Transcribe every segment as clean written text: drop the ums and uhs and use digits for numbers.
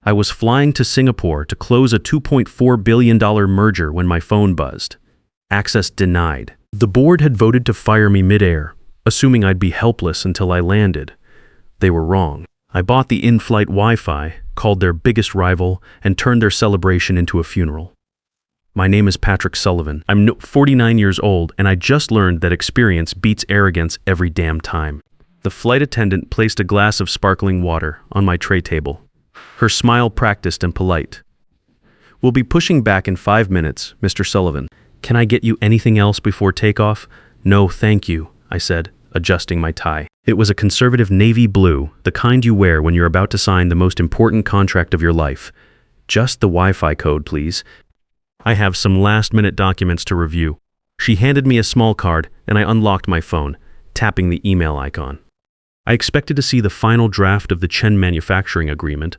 I was flying to Singapore to close a $2.4 billion merger when my phone buzzed. Access denied. The board had voted to fire me midair, assuming I'd be helpless until I landed. They were wrong. I bought the in-flight Wi-Fi, called their biggest rival, and turned their celebration into a funeral. My name is Patrick Sullivan. I'm 49 years old, and I just learned that experience beats arrogance every damn time. The flight attendant placed a glass of sparkling water on my tray table. Her smile practiced and polite. "We'll be pushing back in 5 minutes, Mr. Sullivan. Can I get you anything else before takeoff?" "No, thank you," I said, adjusting my tie. It was a conservative navy blue, the kind you wear when you're about to sign the most important contract of your life. "Just the Wi-Fi code, please. I have some last-minute documents to review." She handed me a small card, and I unlocked my phone, tapping the email icon. I expected to see the final draft of the Chen manufacturing agreement,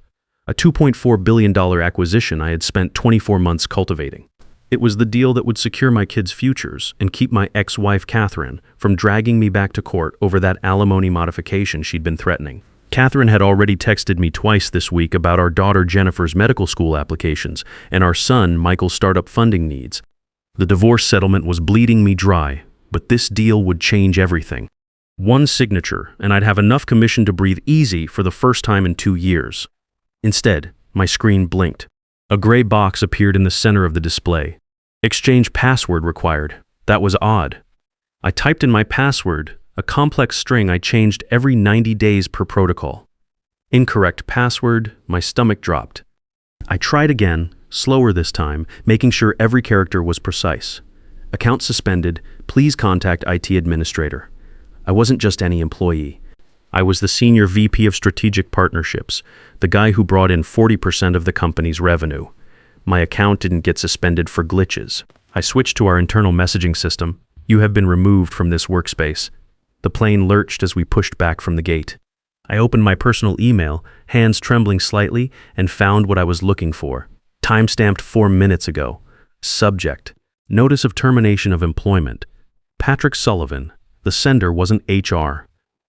a $2.4 billion acquisition I had spent 24 months cultivating. It was the deal that would secure my kids' futures and keep my ex-wife, Catherine, from dragging me back to court over that alimony modification she'd been threatening. Catherine had already texted me twice this week about our daughter Jennifer's medical school applications and our son Michael's startup funding needs. The divorce settlement was bleeding me dry, but this deal would change everything. One signature, and I'd have enough commission to breathe easy for the first time in 2 years. Instead, my screen blinked. A gray box appeared in the center of the display. "Exchange password required." That was odd. I typed in my password, a complex string I changed every 90 days per protocol. Incorrect password, my stomach dropped. I tried again, slower this time, making sure every character was precise. "Account suspended, please contact IT administrator." I wasn't just any employee. I was the senior VP of Strategic Partnerships, the guy who brought in 40% of the company's revenue. My account didn't get suspended for glitches. I switched to our internal messaging system. "You have been removed from this workspace." The plane lurched as we pushed back from the gate. I opened my personal email, hands trembling slightly, and found what I was looking for. Timestamped 4 minutes ago. Subject: Notice of termination of employment. Patrick Sullivan. The sender wasn't HR.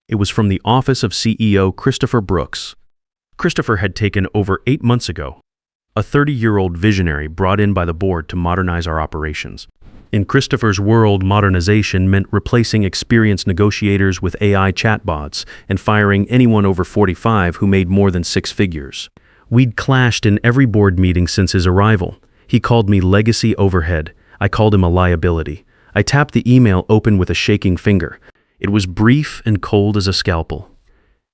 It was from the office of CEO Christopher Brooks. Christopher had taken over 8 months ago. A 30-year-old visionary brought in by the board to modernize our operations. In Christopher's world, modernization meant replacing experienced negotiators with AI chatbots and firing anyone over 45 who made more than 6 figures. We'd clashed in every board meeting since his arrival. He called me legacy overhead. I called him a liability. I tapped the email open with a shaking finger. It was brief and cold as a scalpel.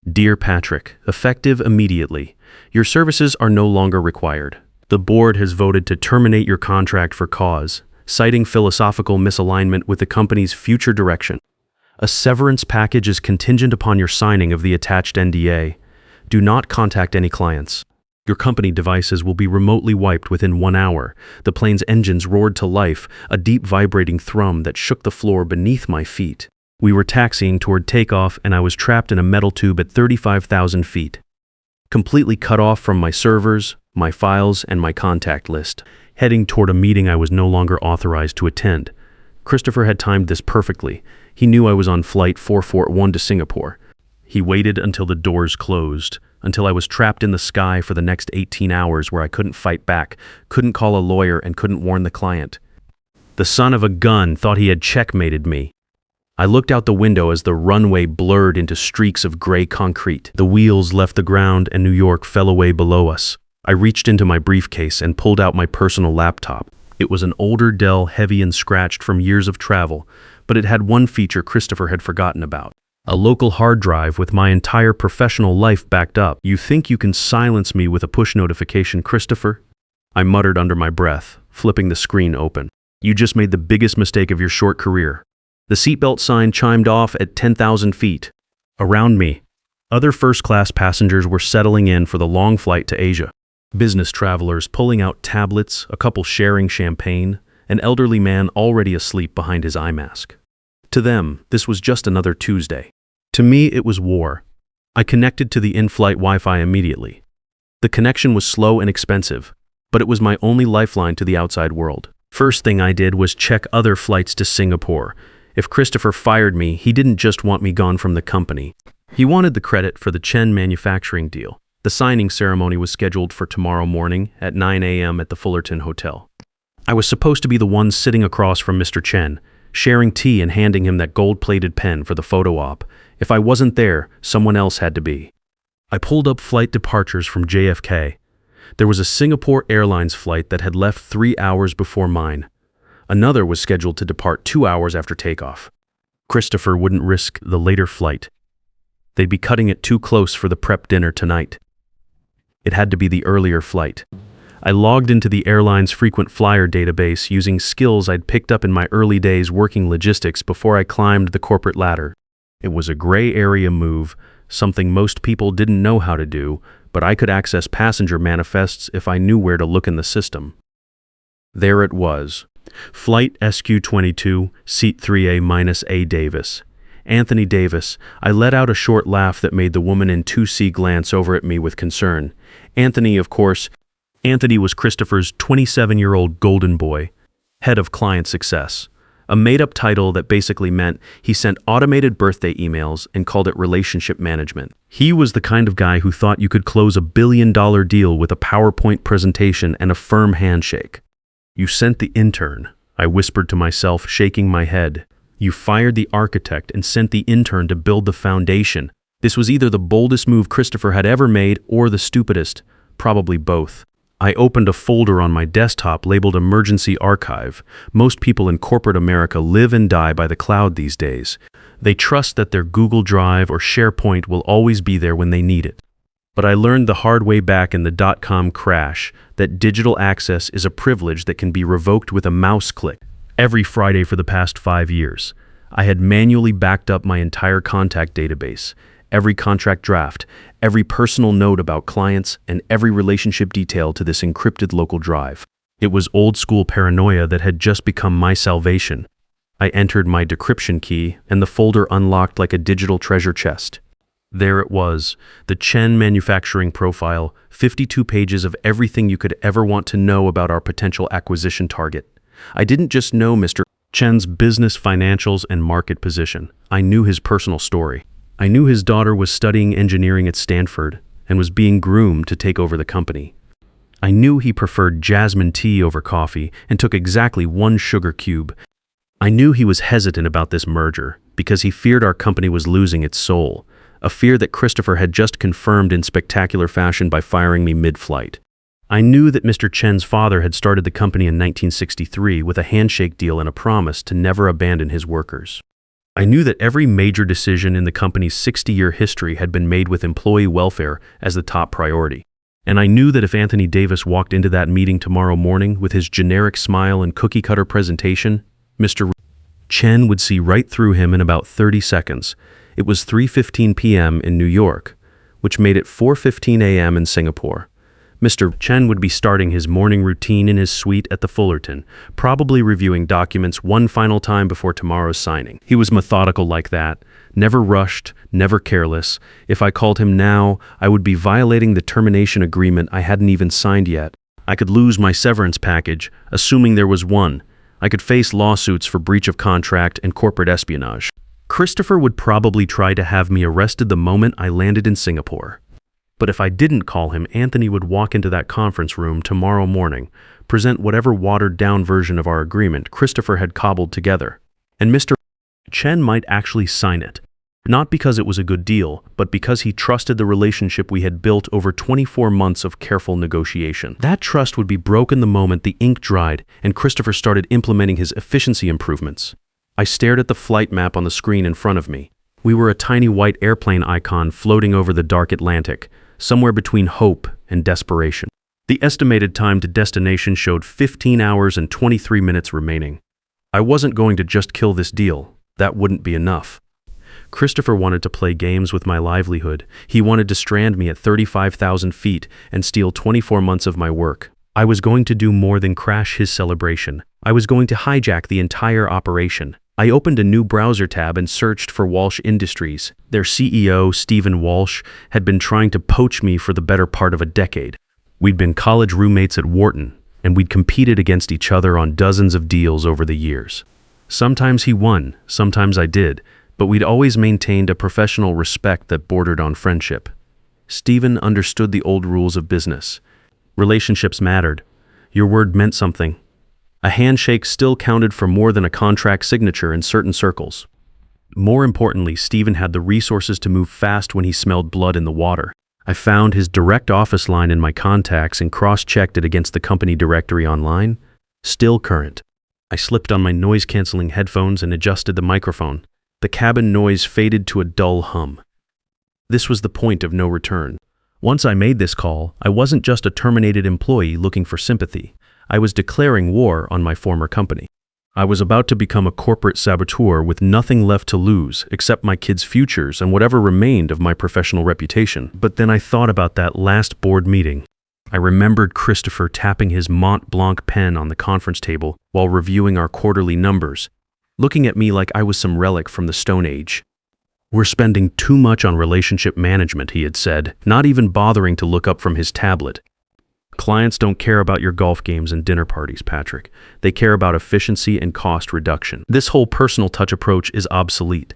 "Dear Patrick, effective immediately. Your services are no longer required. The board has voted to terminate your contract for cause, citing philosophical misalignment with the company's future direction. A severance package is contingent upon your signing of the attached NDA. Do not contact any clients. Your company devices will be remotely wiped within 1 hour." The plane's engines roared to life, a deep vibrating thrum that shook the floor beneath my feet. We were taxiing toward takeoff, and I was trapped in a metal tube at 35,000 feet. Completely cut off from my servers, my files, and my contact list. Heading toward a meeting I was no longer authorized to attend. Christopher had timed this perfectly. He knew I was on flight 441 to Singapore. He waited until the doors closed, until I was trapped in the sky for the next 18 hours where I couldn't fight back, couldn't call a lawyer, and couldn't warn the client. The son of a gun thought he had checkmated me. I looked out the window as the runway blurred into streaks of gray concrete. The wheels left the ground and New York fell away below us. I reached into my briefcase and pulled out my personal laptop. It was an older Dell, heavy and scratched from years of travel, but it had one feature Christopher had forgotten about. A local hard drive with my entire professional life backed up. "You think you can silence me with a push notification, Christopher?" I muttered under my breath, flipping the screen open. "You just made the biggest mistake of your short career." The seatbelt sign chimed off at 10,000 feet. Around me, other first-class passengers were settling in for the long flight to Asia. Business travelers pulling out tablets, a couple sharing champagne, an elderly man already asleep behind his eye mask. To them, this was just another Tuesday. To me, it was war. I connected to the in-flight Wi-Fi immediately. The connection was slow and expensive, but it was my only lifeline to the outside world. First thing I did was check other flights to Singapore. If Christopher fired me, he didn't just want me gone from the company. He wanted the credit for the Chen manufacturing deal. The signing ceremony was scheduled for tomorrow morning at 9 a.m. at the Fullerton Hotel. I was supposed to be the one sitting across from Mr. Chen, sharing tea and handing him that gold-plated pen for the photo op. If I wasn't there, someone else had to be. I pulled up flight departures from JFK. There was a Singapore Airlines flight that had left 3 hours before mine. Another was scheduled to depart 2 hours after takeoff. Christopher wouldn't risk the later flight. They'd be cutting it too close for the prep dinner tonight. It had to be the earlier flight. I logged into the airline's frequent flyer database using skills I'd picked up in my early days working logistics before I climbed the corporate ladder. It was a gray area move, something most people didn't know how to do, but I could access passenger manifests if I knew where to look in the system. There it was. Flight SQ22, Seat 3A-A Davis. Anthony Davis. I let out a short laugh that made the woman in 2C glance over at me with concern. Anthony, of course. Anthony was Christopher's 27-year-old golden boy, head of client success. A made-up title that basically meant he sent automated birthday emails and called it relationship management. He was the kind of guy who thought you could close $1 billion deal with a PowerPoint presentation and a firm handshake. You sent the intern, I whispered to myself, shaking my head. You fired the architect and sent the intern to build the foundation. This was either the boldest move Christopher had ever made or the stupidest, probably both. I opened a folder on my desktop labeled Emergency Archive. Most people in corporate America live and die by the cloud these days. They trust that their Google Drive or SharePoint will always be there when they need it. But I learned the hard way back in the dot-com crash that digital access is a privilege that can be revoked with a mouse click. Every Friday for the past 5 years, I had manually backed up my entire contact database, every contract draft, every personal note about clients, and every relationship detail to this encrypted local drive. It was old-school paranoia that had just become my salvation. I entered my decryption key, and the folder unlocked like a digital treasure chest. There it was, the Chen manufacturing profile, 52 pages of everything you could ever want to know about our potential acquisition target. I didn't just know Mr. Chen's business financials and market position. I knew his personal story. I knew his daughter was studying engineering at Stanford and was being groomed to take over the company. I knew he preferred jasmine tea over coffee and took exactly 1 sugar cube. I knew he was hesitant about this merger because he feared our company was losing its soul, a fear that Christopher had just confirmed in spectacular fashion by firing me mid-flight. I knew that Mr. Chen's father had started the company in 1963 with a handshake deal and a promise to never abandon his workers. I knew that every major decision in the company's 60-year history had been made with employee welfare as the top priority. And I knew that if Anthony Davis walked into that meeting tomorrow morning with his generic smile and cookie-cutter presentation, Mr. Chen would see right through him in about 30 seconds. It was 3:15 p.m. in New York, which made it 4:15 a.m. in Singapore. Mr. Chen would be starting his morning routine in his suite at the Fullerton, probably reviewing documents one final time before tomorrow's signing. He was methodical like that, never rushed, never careless. If I called him now, I would be violating the termination agreement I hadn't even signed yet. I could lose my severance package, assuming there was one. I could face lawsuits for breach of contract and corporate espionage. Christopher would probably try to have me arrested the moment I landed in Singapore. But if I didn't call him, Anthony would walk into that conference room tomorrow morning, present whatever watered-down version of our agreement Christopher had cobbled together. And Mr. Chen might actually sign it. Not because it was a good deal, but because he trusted the relationship we had built over 24 months of careful negotiation. That trust would be broken the moment the ink dried and Christopher started implementing his efficiency improvements. I stared at the flight map on the screen in front of me. We were a tiny white airplane icon floating over the dark Atlantic, somewhere between hope and desperation. The estimated time to destination showed 15 hours and 23 minutes remaining. I wasn't going to just kill this deal. That wouldn't be enough. Christopher wanted to play games with my livelihood. He wanted to strand me at 35,000 feet and steal 24 months of my work. I was going to do more than crash his celebration. I was going to hijack the entire operation. I opened a new browser tab and searched for Walsh Industries. Their CEO, Stephen Walsh, had been trying to poach me for the better part of a decade. We'd been college roommates at Wharton, and we'd competed against each other on dozens of deals over the years. Sometimes he won, sometimes I did, but we'd always maintained a professional respect that bordered on friendship. Stephen understood the old rules of business. Relationships mattered. Your word meant something. A handshake still counted for more than a contract signature in certain circles. More importantly, Stephen had the resources to move fast when he smelled blood in the water. I found his direct office line in my contacts and cross-checked it against the company directory online. Still current. I slipped on my noise-canceling headphones and adjusted the microphone. The cabin noise faded to a dull hum. This was the point of no return. Once I made this call, I wasn't just a terminated employee looking for sympathy. I was declaring war on my former company. I was about to become a corporate saboteur with nothing left to lose except my kids' futures and whatever remained of my professional reputation. But then I thought about that last board meeting. I remembered Christopher tapping his Mont Blanc pen on the conference table while reviewing our quarterly numbers, looking at me like I was some relic from the Stone Age. "We're spending too much on relationship management," he had said, not even bothering to look up from his tablet. "Clients don't care about your golf games and dinner parties, Patrick. They care about efficiency and cost reduction. This whole personal touch approach is obsolete."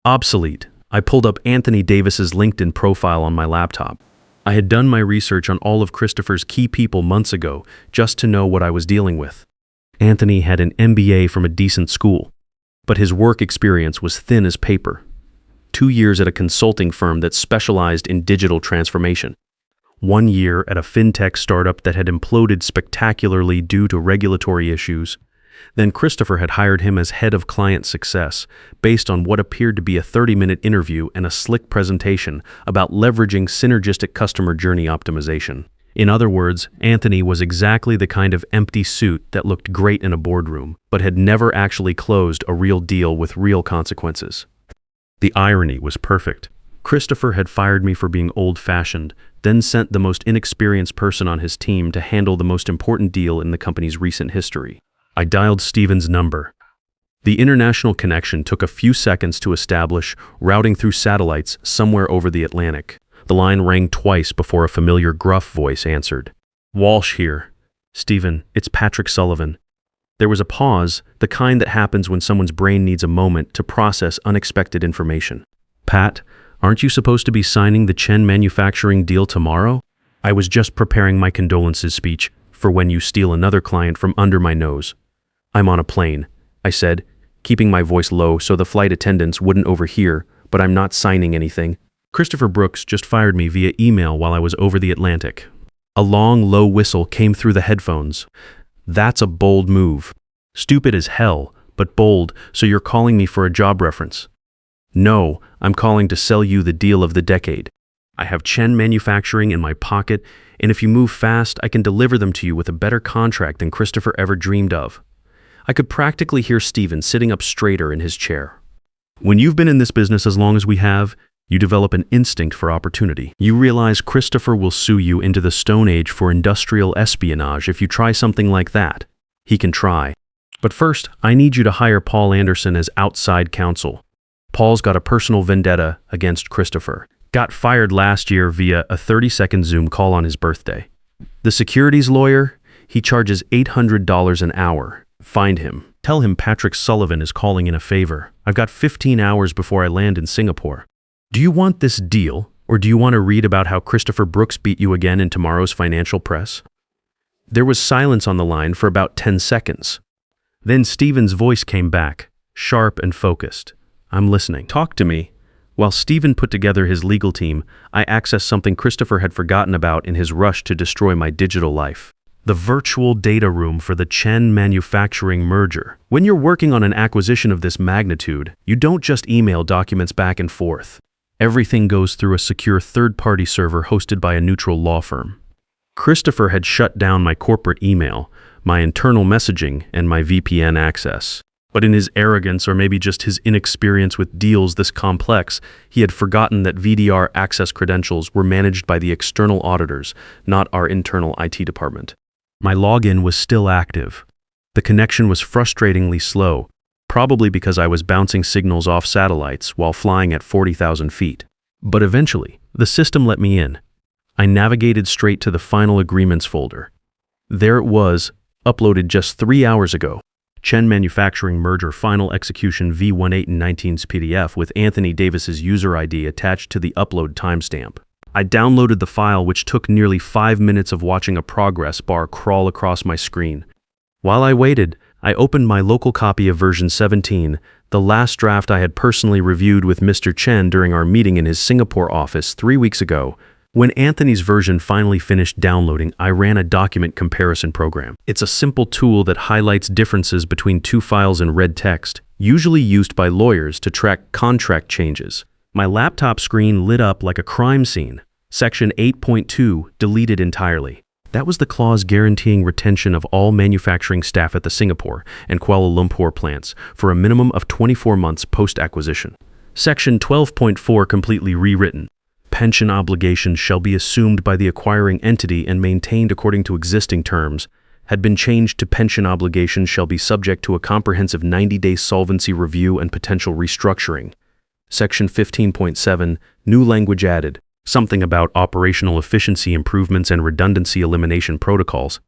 Obsolete. I pulled up Anthony Davis's LinkedIn profile on my laptop. I had done my research on all of Christopher's key people months ago just to know what I was dealing with. Anthony had an MBA from a decent school, but his work experience was thin as paper. 2 years at a consulting firm that specialized in digital transformation. 1 year at a fintech startup that had imploded spectacularly due to regulatory issues. Then Christopher had hired him as head of client success, based on what appeared to be a 30-minute interview and a slick presentation about leveraging synergistic customer journey optimization. In other words, Anthony was exactly the kind of empty suit that looked great in a boardroom, but had never actually closed a real deal with real consequences. The irony was perfect. Christopher had fired me for being old-fashioned, then sent the most inexperienced person on his team to handle the most important deal in the company's recent history. I dialed Stephen's number. The international connection took a few seconds to establish, routing through satellites somewhere over the Atlantic. The line rang twice before a familiar gruff voice answered. "Walsh here. Stephen, it's Patrick Sullivan." There was a pause, the kind that happens when someone's brain needs a moment to process unexpected information. "Pat, aren't you supposed to be signing the Chen manufacturing deal tomorrow?" "I was just preparing my condolences speech for when you steal another client from under my nose." "I'm on a plane," I said, keeping my voice low so the flight attendants wouldn't overhear, "but I'm not signing anything. Christopher Brooks just fired me via email while I was over the Atlantic." A long, low whistle came through the headphones. "That's a bold move. Stupid as hell, but bold, so you're calling me for a job reference." "No, I'm calling to sell you the deal of the decade. I have Chen Manufacturing in my pocket, and if you move fast, I can deliver them to you with a better contract than Christopher ever dreamed of." I could practically hear Stephen sitting up straighter in his chair. When you've been in this business as long as we have, you develop an instinct for opportunity. You realize Christopher will sue you into the Stone Age for industrial espionage if you try something like that. He can try. But first, I need you to hire Paul Anderson as outside counsel. Paul's got a personal vendetta against Christopher. Got fired last year via a 30-second Zoom call on his birthday. The securities lawyer, he charges $800 an hour. Find him. Tell him Patrick Sullivan is calling in a favor. I've got 15 hours before I land in Singapore. Do you want this deal, or do you want to read about how Christopher Brooks beat you again in tomorrow's financial press? There was silence on the line for about 10 seconds. Then Stephen's voice came back, sharp and focused. "I'm listening. Talk to me." While Stephen put together his legal team, I accessed something Christopher had forgotten about in his rush to destroy my digital life. The virtual data room for the Chen manufacturing merger. When you're working on an acquisition of this magnitude, you don't just email documents back and forth. Everything goes through a secure third-party server hosted by a neutral law firm. Christopher had shut down my corporate email, my internal messaging, and my VPN access. But in his arrogance, or maybe just his inexperience with deals this complex, he had forgotten that VDR access credentials were managed by the external auditors, not our internal IT department. My login was still active. The connection was frustratingly slow, probably because I was bouncing signals off satellites while flying at 40,000 feet. But eventually, the system let me in. I navigated straight to the final agreements folder. There it was, uploaded just 3 hours ago. Chen Manufacturing Merger Final Execution V18 and 19's PDF with Anthony Davis's user ID attached to the upload timestamp. I downloaded the file, which took nearly 5 minutes of watching a progress bar crawl across my screen. While I waited, I opened my local copy of version 17, the last draft I had personally reviewed with Mr. Chen during our meeting in his Singapore office 3 weeks ago. When Anthony's version finally finished downloading, I ran a document comparison program. It's a simple tool that highlights differences between two files in red text, usually used by lawyers to track contract changes. My laptop screen lit up like a crime scene. Section 8.2 deleted entirely. That was the clause guaranteeing retention of all manufacturing staff at the Singapore and Kuala Lumpur plants for a minimum of 24 months post-acquisition. Section 12.4 completely rewritten. Pension obligations shall be assumed by the acquiring entity and maintained according to existing terms, had been changed to pension obligations shall be subject to a comprehensive 90-day solvency review and potential restructuring. Section 15.7, new language added, something about operational efficiency improvements and redundancy elimination protocols.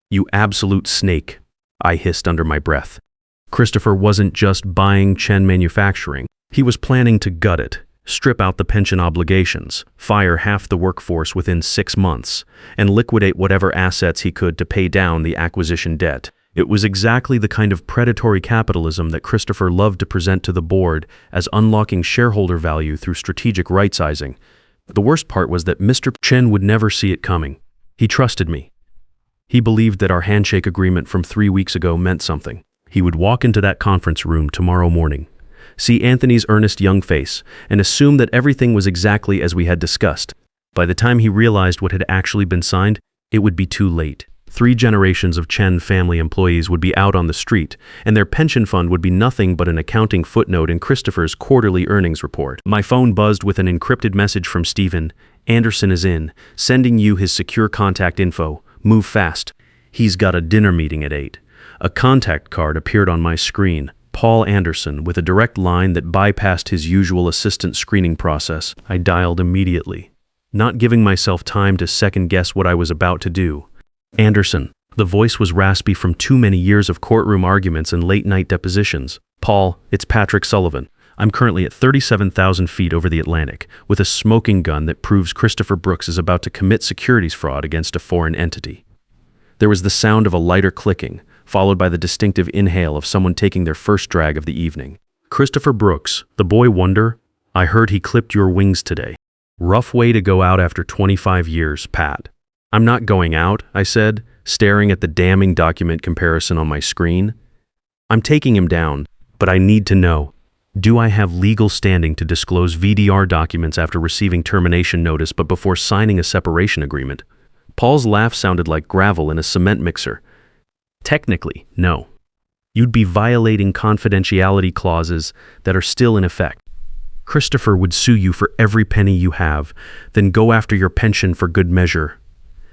You absolute snake, I hissed under my breath. Christopher wasn't just buying Chen Manufacturing, he was planning to gut it. Strip out the pension obligations, fire half the workforce within 6 months, and liquidate whatever assets he could to pay down the acquisition debt. It was exactly the kind of predatory capitalism that Christopher loved to present to the board as unlocking shareholder value through strategic right-sizing. The worst part was that Mr. Chen would never see it coming. He trusted me. He believed that our handshake agreement from 3 weeks ago meant something. He would walk into that conference room tomorrow morning, see Anthony's earnest young face, and assume that everything was exactly as we had discussed. By the time he realized what had actually been signed, it would be too late. 3 generations of Chen family employees would be out on the street, and their pension fund would be nothing but an accounting footnote in Christopher's quarterly earnings report. My phone buzzed with an encrypted message from Stephen. Anderson is in, sending you his secure contact info. Move fast. He's got a dinner meeting at 8. A contact card appeared on my screen. Paul Anderson, with a direct line that bypassed his usual assistant screening process. I dialed immediately, not giving myself time to second-guess what I was about to do. Anderson. The voice was raspy from too many years of courtroom arguments and late-night depositions. Paul, it's Patrick Sullivan. I'm currently at 37,000 feet over the Atlantic, with a smoking gun that proves Christopher Brooks is about to commit securities fraud against a foreign entity. There was the sound of a lighter clicking, followed by the distinctive inhale of someone taking their first drag of the evening. Christopher Brooks, the boy wonder, I heard he clipped your wings today. Rough way to go out after 25 years, Pat. I'm not going out, I said, staring at the damning document comparison on my screen. I'm taking him down, but I need to know, do I have legal standing to disclose VDR documents after receiving termination notice but before signing a separation agreement? Paul's laugh sounded like gravel in a cement mixer. Technically, no. You'd be violating confidentiality clauses that are still in effect. Christopher would sue you for every penny you have, then go after your pension for good measure.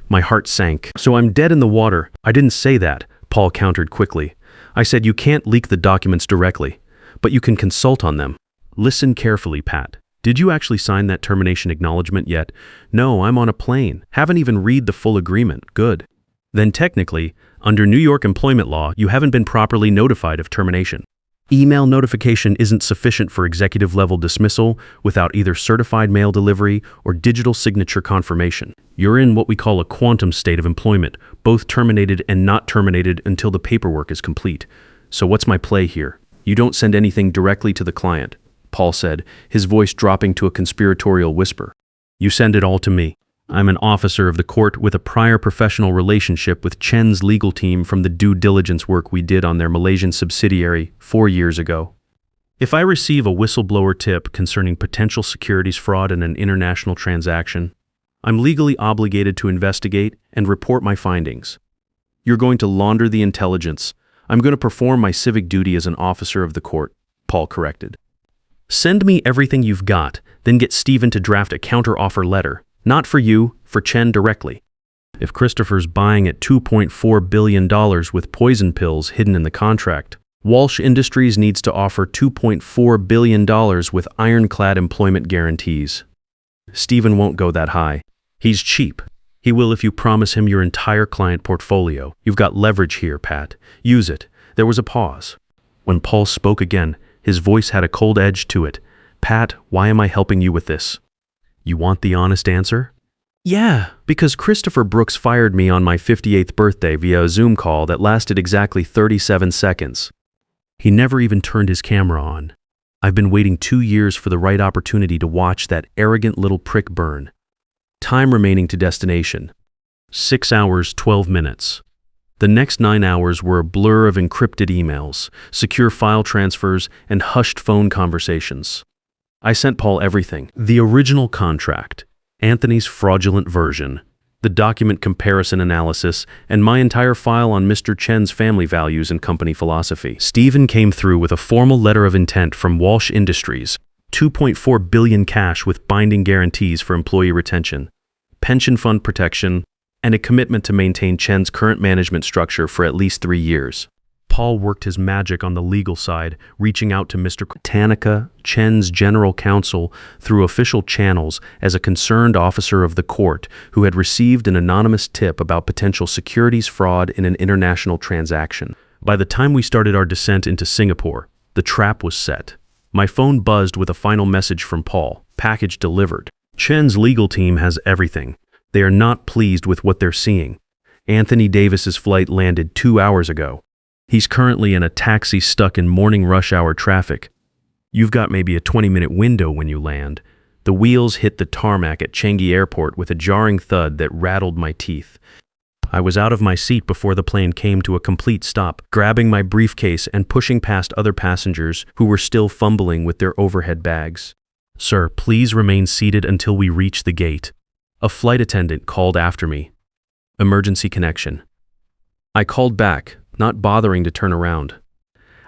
My heart sank. So I'm dead in the water. I didn't say that, Paul countered quickly. I said you can't leak the documents directly, but you can consult on them. Listen carefully, Pat. Did you actually sign that termination acknowledgement yet? No, I'm on a plane. Haven't even read the full agreement. Good. Then technically, under New York employment law, you haven't been properly notified of termination. Email notification isn't sufficient for executive-level dismissal without either certified mail delivery or digital signature confirmation. You're in what we call a quantum state of employment, both terminated and not terminated until the paperwork is complete. So what's my play here? You don't send anything directly to the client, Paul said, his voice dropping to a conspiratorial whisper. You send it all to me. I'm an officer of the court with a prior professional relationship with Chen's legal team from the due diligence work we did on their Malaysian subsidiary 4 years ago. If I receive a whistleblower tip concerning potential securities fraud in an international transaction, I'm legally obligated to investigate and report my findings. You're going to launder the intelligence. I'm going to perform my civic duty as an officer of the court, Paul corrected. Send me everything you've got, then get Stephen to draft a counter-offer letter. Not for you, for Chen directly. If Christopher's buying at $2.4 billion with poison pills hidden in the contract, Walsh Industries needs to offer $2.4 billion with ironclad employment guarantees. Stephen won't go that high. He's cheap. He will if you promise him your entire client portfolio. You've got leverage here, Pat. Use it. There was a pause. When Paul spoke again, his voice had a cold edge to it. Pat, why am I helping you with this? You want the honest answer? Yeah, because Christopher Brooks fired me on my 58th birthday via a Zoom call that lasted exactly 37 seconds. He never even turned his camera on. I've been waiting 2 years for the right opportunity to watch that arrogant little prick burn. Time remaining to destination: 6 hours, 12 minutes. The next 9 hours were a blur of encrypted emails, secure file transfers, and hushed phone conversations. I sent Paul everything: the original contract, Anthony's fraudulent version, the document comparison analysis, and my entire file on Mr. Chen's family values and company philosophy. Stephen came through with a formal letter of intent from Walsh Industries, $2.4 billion cash with binding guarantees for employee retention, pension fund protection, and a commitment to maintain Chen's current management structure for at least 3 years. Paul worked his magic on the legal side, reaching out to Mr. Tanica, Chen's general counsel, through official channels as a concerned officer of the court who had received an anonymous tip about potential securities fraud in an international transaction. By the time we started our descent into Singapore, the trap was set. My phone buzzed with a final message from Paul: package delivered. Chen's legal team has everything. They are not pleased with what they're seeing. Anthony Davis's flight landed 2 hours ago. He's currently in a taxi stuck in morning rush hour traffic. You've got maybe a 20-minute window when you land. The wheels hit the tarmac at Changi Airport with a jarring thud that rattled my teeth. I was out of my seat before the plane came to a complete stop, grabbing my briefcase and pushing past other passengers who were still fumbling with their overhead bags. Sir, please remain seated until we reach the gate. A flight attendant called after me. Emergency connection. I called back, not bothering to turn around.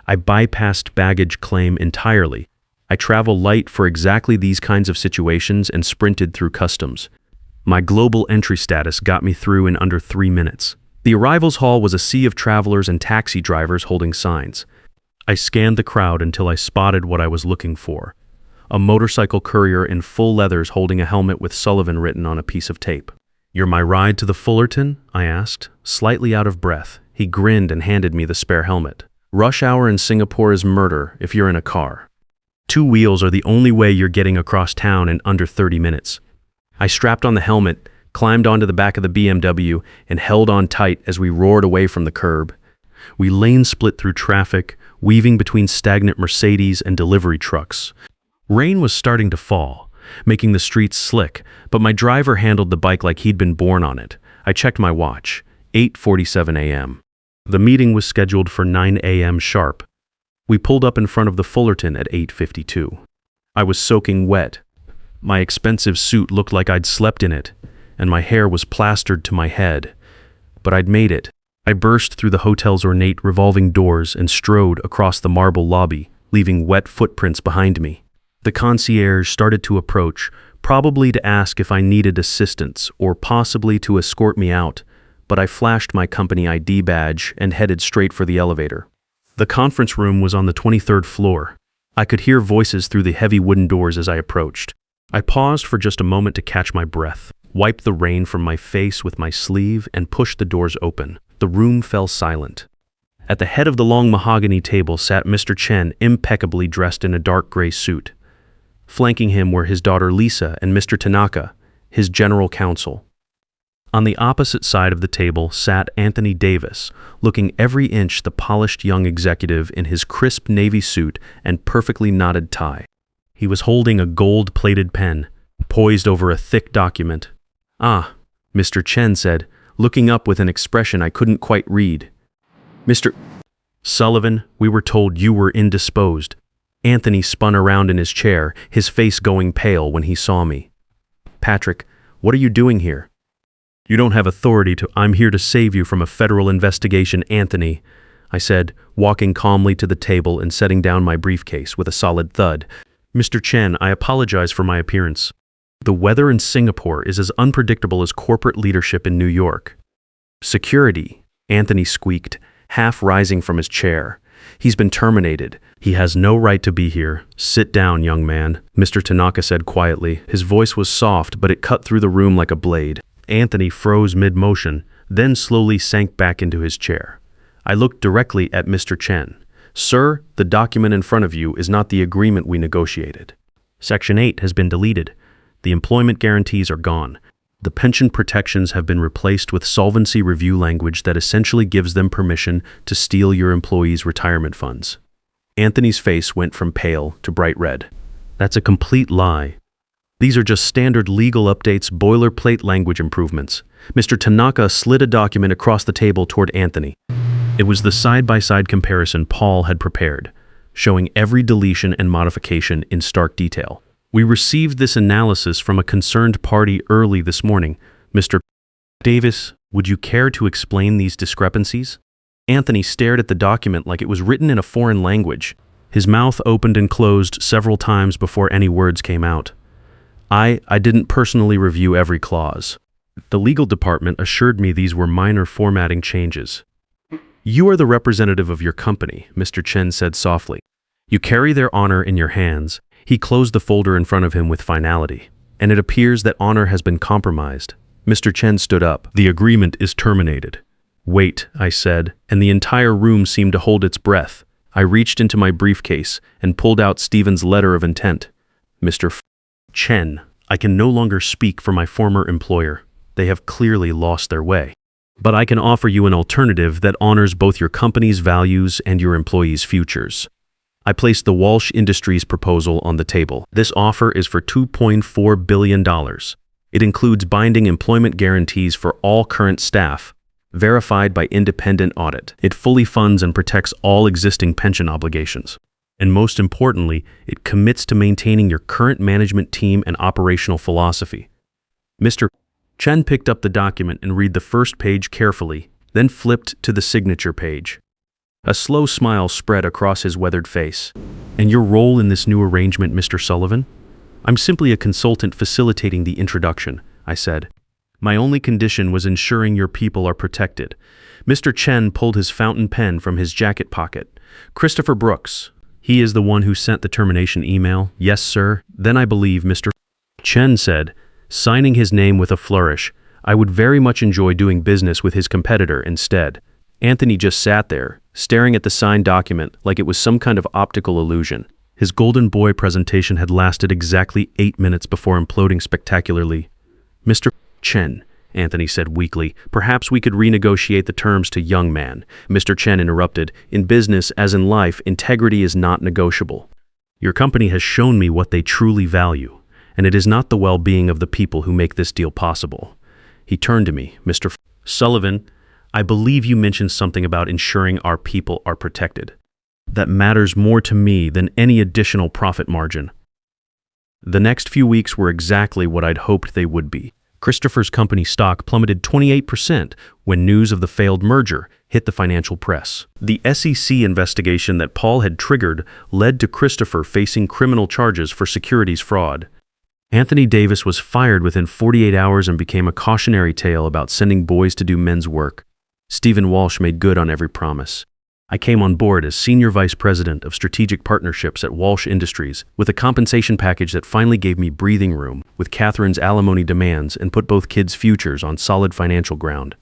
I bypassed baggage claim entirely. I travel light for exactly these kinds of situations and sprinted through customs. My global entry status got me through in under 3 minutes. The arrivals hall was a sea of travelers and taxi drivers holding signs. I scanned the crowd until I spotted what I was looking for: a motorcycle courier in full leathers holding a helmet with Sullivan written on a piece of tape. "You're my ride to the Fullerton?" I asked, slightly out of breath. He grinned and handed me the spare helmet. "Rush hour in Singapore is murder if you're in a car. 2 wheels are the only way you're getting across town in under 30 minutes. I strapped on the helmet, climbed onto the back of the BMW, and held on tight as we roared away from the curb. We lane split through traffic, weaving between stagnant Mercedes and delivery trucks. Rain was starting to fall, making the streets slick, but my driver handled the bike like he'd been born on it. I checked my watch: 8:47 a.m. The meeting was scheduled for 9 a.m. sharp. We pulled up in front of the Fullerton at 8:52. I was soaking wet. My expensive suit looked like I'd slept in it, and my hair was plastered to my head. But I'd made it. I burst through the hotel's ornate revolving doors and strode across the marble lobby, leaving wet footprints behind me. The concierge started to approach, probably to ask if I needed assistance or possibly to escort me out, but I flashed my company ID badge and headed straight for the elevator. The conference room was on the 23rd floor. I could hear voices through the heavy wooden doors as I approached. I paused for just a moment to catch my breath, wiped the rain from my face with my sleeve, and pushed the doors open. The room fell silent. At the head of the long mahogany table sat Mr. Chen, impeccably dressed in a dark gray suit. Flanking him were his daughter Lisa and Mr. Tanaka, his general counsel. On the opposite side of the table sat Anthony Davis, looking every inch the polished young executive in his crisp navy suit and perfectly knotted tie. He was holding a gold-plated pen, poised over a thick document. "Ah," Mr. Chen said, looking up with an expression I couldn't quite read. "Mr. Sullivan, we were told you were indisposed." Anthony spun around in his chair, his face going pale when he saw me. "Patrick, what are you doing here?" "You don't have authority to— I'm here to save you from a federal investigation, Anthony," I said, walking calmly to the table and setting down my briefcase with a solid thud. "Mr. Chen, I apologize for my appearance. The weather in Singapore is as unpredictable as corporate leadership in New York." "Security," Anthony squeaked, half rising from his chair. "He's been terminated. He has no right to be here." "Sit down, young man," Mr. Tanaka said quietly. His voice was soft, but it cut through the room like a blade. Anthony froze mid-motion, then slowly sank back into his chair. I looked directly at Mr. Chen. "Sir, the document in front of you is not the agreement we negotiated. Section 8 has been deleted. The employment guarantees are gone. The pension protections have been replaced with solvency review language that essentially gives them permission to steal your employees' retirement funds. Anthony's face went from pale to bright red. That's a complete lie. These are just standard legal updates, boilerplate language improvements. Mr. Tanaka slid a document across the table toward Anthony. It was the side-by-side comparison Paul had prepared, showing every deletion and modification in stark detail. We received this analysis from a concerned party early this morning. Mr. Davis, would you care to explain these discrepancies? Anthony stared at the document like it was written in a foreign language. His mouth opened and closed several times before any words came out. I didn't personally review every clause. The legal department assured me these were minor formatting changes. You are the representative of your company, Mr. Chen said softly. You carry their honor in your hands. He closed the folder in front of him with finality. And it appears that honor has been compromised. Mr. Chen stood up. The agreement is terminated. Wait, I said, and the entire room seemed to hold its breath. I reached into my briefcase and pulled out Stephen's letter of intent. Mr. Chen, I can no longer speak for my former employer. They have clearly lost their way. But I can offer you an alternative that honors both your company's values and your employees' futures. I placed the Walsh Industries proposal on the table. This offer is for $2.4 billion. It includes binding employment guarantees for all current staff, verified by independent audit. It fully funds and protects all existing pension obligations. And most importantly, it commits to maintaining your current management team and operational philosophy. Mr. Chen picked up the document and read the first page carefully, then flipped to the signature page. A slow smile spread across his weathered face. And your role in this new arrangement, Mr. Sullivan? I'm simply a consultant facilitating the introduction, I said. My only condition was ensuring your people are protected. Mr. Chen pulled his fountain pen from his jacket pocket. Christopher Brooks. He is the one who sent the termination email. Yes, sir. Then I believe Mr. Chen said, signing his name with a flourish. I would very much enjoy doing business with his competitor instead. Anthony just sat there, staring at the signed document like it was some kind of optical illusion. His golden boy presentation had lasted exactly 8 minutes before imploding spectacularly. Mr. Chen, Anthony said weakly, perhaps we could renegotiate the terms to young man. Mr. Chen interrupted, in business as in life, integrity is not negotiable. Your company has shown me what they truly value, and it is not the well-being of the people who make this deal possible. He turned to me, Mr. Sullivan, I believe you mentioned something about ensuring our people are protected. That matters more to me than any additional profit margin. The next few weeks were exactly what I'd hoped they would be. Christopher's company stock plummeted 28% when news of the failed merger hit the financial press. The SEC investigation that Paul had triggered led to Christopher facing criminal charges for securities fraud. Anthony Davis was fired within 48 hours and became a cautionary tale about sending boys to do men's work. Stephen Walsh made good on every promise. I came on board as Senior Vice President of Strategic Partnerships at Walsh Industries with a compensation package that finally gave me breathing room with Catherine's alimony demands and put both kids' futures on solid financial ground.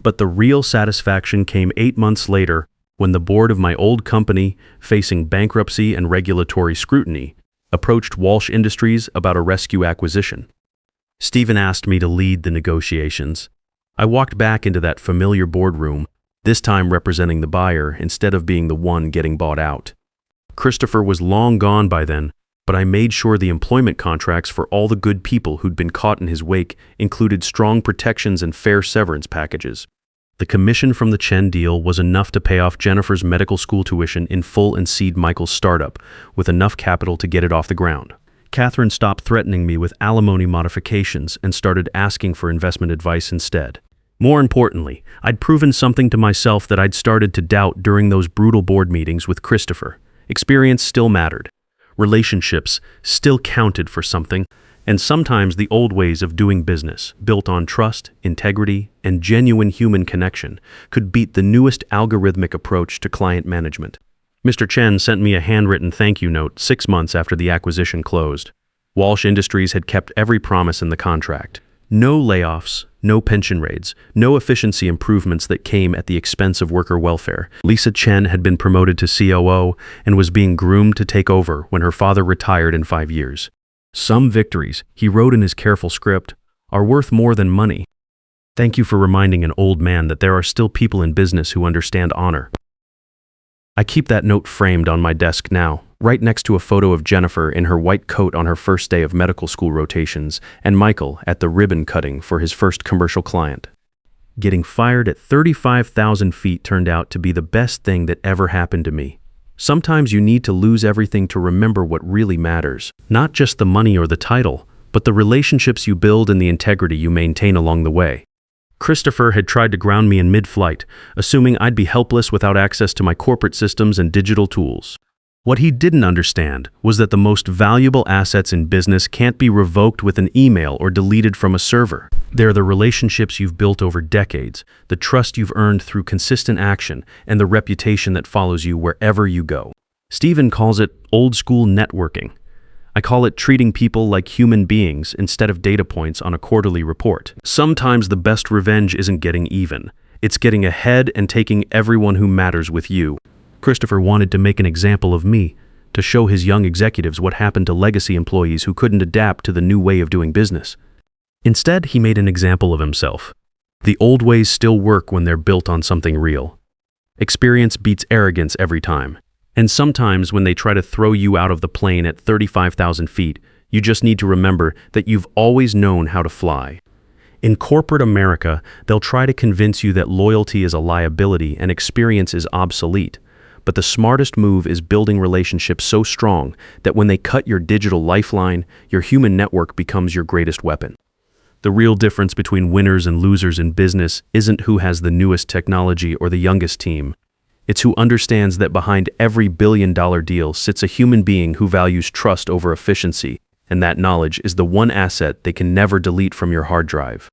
But the real satisfaction came 8 months later when the board of my old company, facing bankruptcy and regulatory scrutiny, approached Walsh Industries about a rescue acquisition. Stephen asked me to lead the negotiations. I walked back into that familiar boardroom, this time representing the buyer instead of being the one getting bought out. Christopher was long gone by then, but I made sure the employment contracts for all the good people who'd been caught in his wake included strong protections and fair severance packages. The commission from the Chen deal was enough to pay off Jennifer's medical school tuition in full and seed Michael's startup, with enough capital to get it off the ground. Catherine stopped threatening me with alimony modifications and started asking for investment advice instead. More importantly, I'd proven something to myself that I'd started to doubt during those brutal board meetings with Christopher. Experience still mattered. Relationships still counted for something, and sometimes the old ways of doing business, built on trust, integrity, and genuine human connection, could beat the newest algorithmic approach to client management. Mr. Chen sent me a handwritten thank you note 6 months after the acquisition closed. Walsh Industries had kept every promise in the contract. No layoffs, no pension raids, no efficiency improvements that came at the expense of worker welfare. Lisa Chen had been promoted to COO and was being groomed to take over when her father retired in 5 years. Some victories, he wrote in his careful script, are worth more than money. Thank you for reminding an old man that there are still people in business who understand honor. I keep that note framed on my desk now, right next to a photo of Jennifer in her white coat on her first day of medical school rotations, and Michael at the ribbon cutting for his first commercial client. Getting fired at 35,000 feet turned out to be the best thing that ever happened to me. Sometimes you need to lose everything to remember what really matters. Not just the money or the title, but the relationships you build and the integrity you maintain along the way. Christopher had tried to ground me in mid-flight, assuming I'd be helpless without access to my corporate systems and digital tools. What he didn't understand was that the most valuable assets in business can't be revoked with an email or deleted from a server. They're the relationships you've built over decades, the trust you've earned through consistent action, and the reputation that follows you wherever you go. Stephen calls it old-school networking. I call it treating people like human beings instead of data points on a quarterly report. Sometimes the best revenge isn't getting even. It's getting ahead and taking everyone who matters with you. Christopher wanted to make an example of me, to show his young executives what happened to legacy employees who couldn't adapt to the new way of doing business. Instead, he made an example of himself. The old ways still work when they're built on something real. Experience beats arrogance every time. And sometimes when they try to throw you out of the plane at 35,000 feet, you just need to remember that you've always known how to fly. In corporate America, they'll try to convince you that loyalty is a liability and experience is obsolete. But the smartest move is building relationships so strong that when they cut your digital lifeline, your human network becomes your greatest weapon. The real difference between winners and losers in business isn't who has the newest technology or the youngest team. It's who understands that behind every billion-dollar deal sits a human being who values trust over efficiency, and that knowledge is the one asset they can never delete from your hard drive.